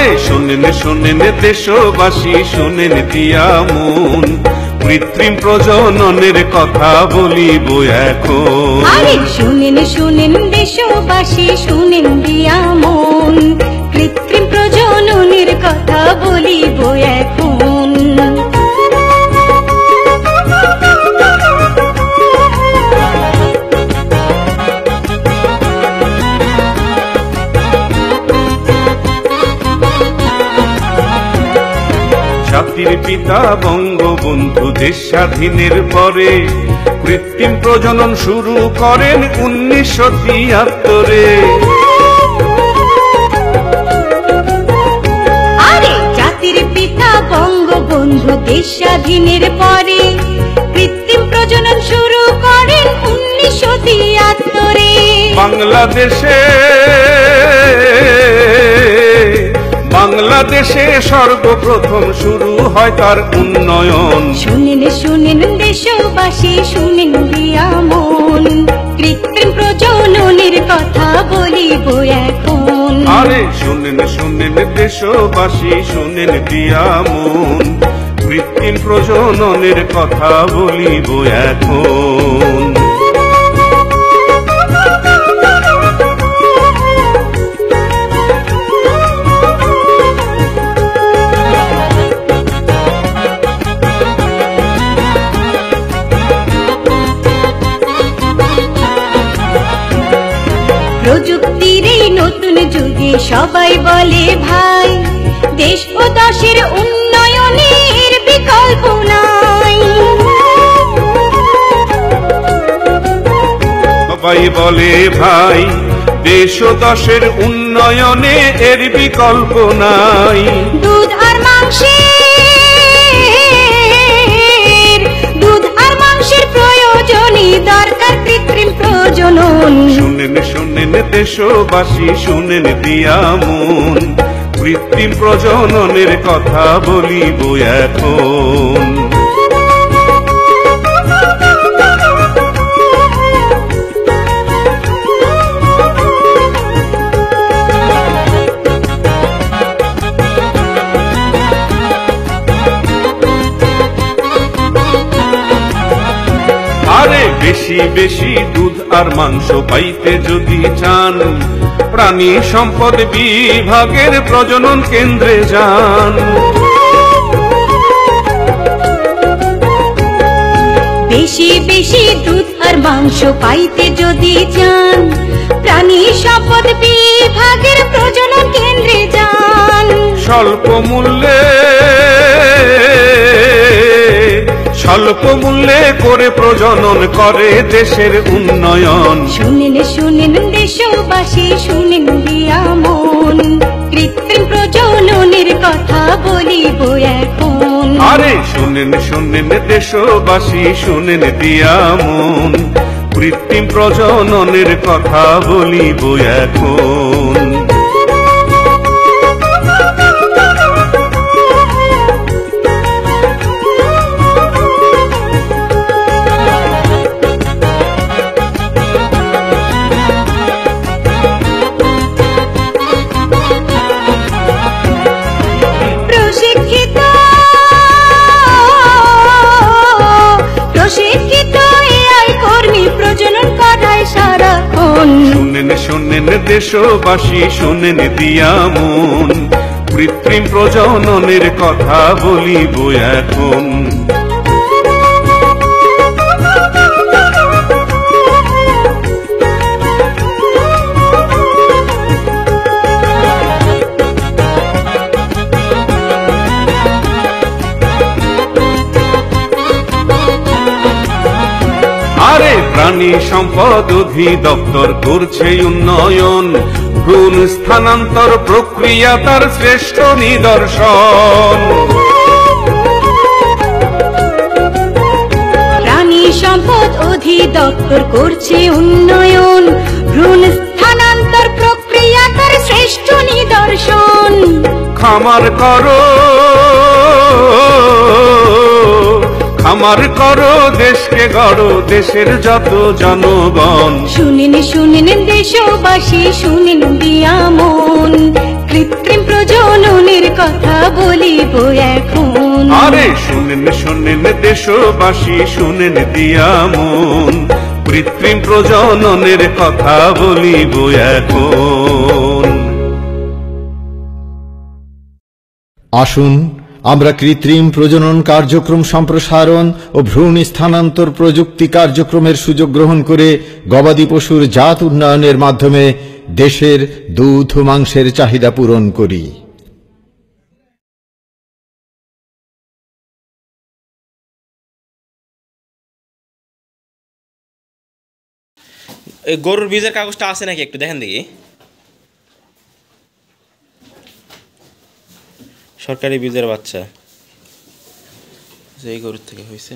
আরে শোনেন শোনেন দেশবাসী, শোনেন দিয়া মন, কৃত্রিম প্রজননের কথা বলিব এখন। আরে শুনেন শুনেন দেশবাসী, শুনেন দিয়া মন, কৃত্রিম প্রজননের কথা বলিব এখন। জাতির পিতা বঙ্গবন্ধু দেশ স্বাধীনের পরে কৃত্রিম প্রজনন শুরু করেন 1973-এ। আরে জাতির পিতা বঙ্গবন্ধু দেশ স্বাধীনের পরে কৃত্রিম প্রজনন শুরু করেন 1973-এ। বাংলাদেশে সর্বপ্রথম শুরু হয় তার উন্নয়ন। শুনেন শুনেন দেশবাসী, শুনেন দিয়া মন, কৃত্রিম প্রজননের কথা বলিব এখন। আরে শুনেন শুনেন দেশবাসী, শুনেন দিয়া মন, কৃত্রিম প্রজননের কথা বলিব এখন। প্রযুক্তির এই নতুন যুগে সবাই বলে ভাই, দেশ ও দেশের উন্নয়নের বিকল্প নাই। সবাই বলে ভাই, দেশ ও দেশের উন্নয়নে এর বিকল্প নাই। দুধ আর মাংসের প্রয়োজনই দরকার কৃত্রিম প্রজনন। শুনেন শুনেন দেশবাসী, শুনেন দিয়া মন, কৃত্রিম প্রজননের কথা বলিব এখন। আরে বেশি বেশি দুধ আর মাংস পাইতে যদি চান, প্রাণী সম্পদ বিভাগের প্রজনন কেন্দ্রে যান। বেশি বেশি দুধ আর মাংস পাইতে যদি চান, প্রাণী সম্পদ বিভাগের প্রজনন কেন্দ্রে যান। স্বল্প মূল্যে করে প্রজনন করে দেশের উন্নয়ন। শুনেন শুনেন দেশবাসী, শুনেন দিয়া মন, কৃত্রিম প্রজননের কথা বলিব এখন। আরে শুনেন শুনেন দেশবাসী, শুনেন দিয়া মন, কৃত্রিম প্রজননের কথা বলিব এখন। শুনেন শুনেন দেশবাসী, শুনেন দিয়া মন, কৃত্রিম প্রজননের কথা বলিব এখন। আরে প্রাণী সম্পদ অধিদপ্তর করছে উন্নয়ন, ভ্রূণ স্থানান্তর প্রক্রিয়া তার শ্রেষ্ঠ নিদর্শন। প্রাণী সম্পদ অধিদপ্তর করছে উন্নয়ন, ভ্রূণ স্থানান্তর প্রক্রিয়া তার শ্রেষ্ঠ নিদর্শন। খামার করো দেশকে গড়ো, দেশের যত জনগণ। শুনেন শুনেন দেশবাসী, শুনেন দিয়া মন, কৃত্রিম প্রজনন প্রজননের কথা বলিব এখন। আরে শুনেন শুনেন দেশবাসী, শুনেন দিয়া মন, কৃত্রিম প্রজননের কথা বলিব এখন। আসুন আমরা কৃত্রিম প্রজনন কার্যক্রম সম্প্রসারণ ও ভ্রূণ স্থানান্তর প্রযুক্তি কার্যক্রমের সুযোগ গ্রহণ করে গবাদি পশুর জাত উন্নয়নের মাধ্যমে দেশের দুধ ও মাংসের চাহিদা পূরণ করি। এই গরুর বীজের কাগজটা আছে নাকি একটু দেখেন দেখি। সরকারি বীজের বাচ্চা এই গরুর থেকে হয়েছে।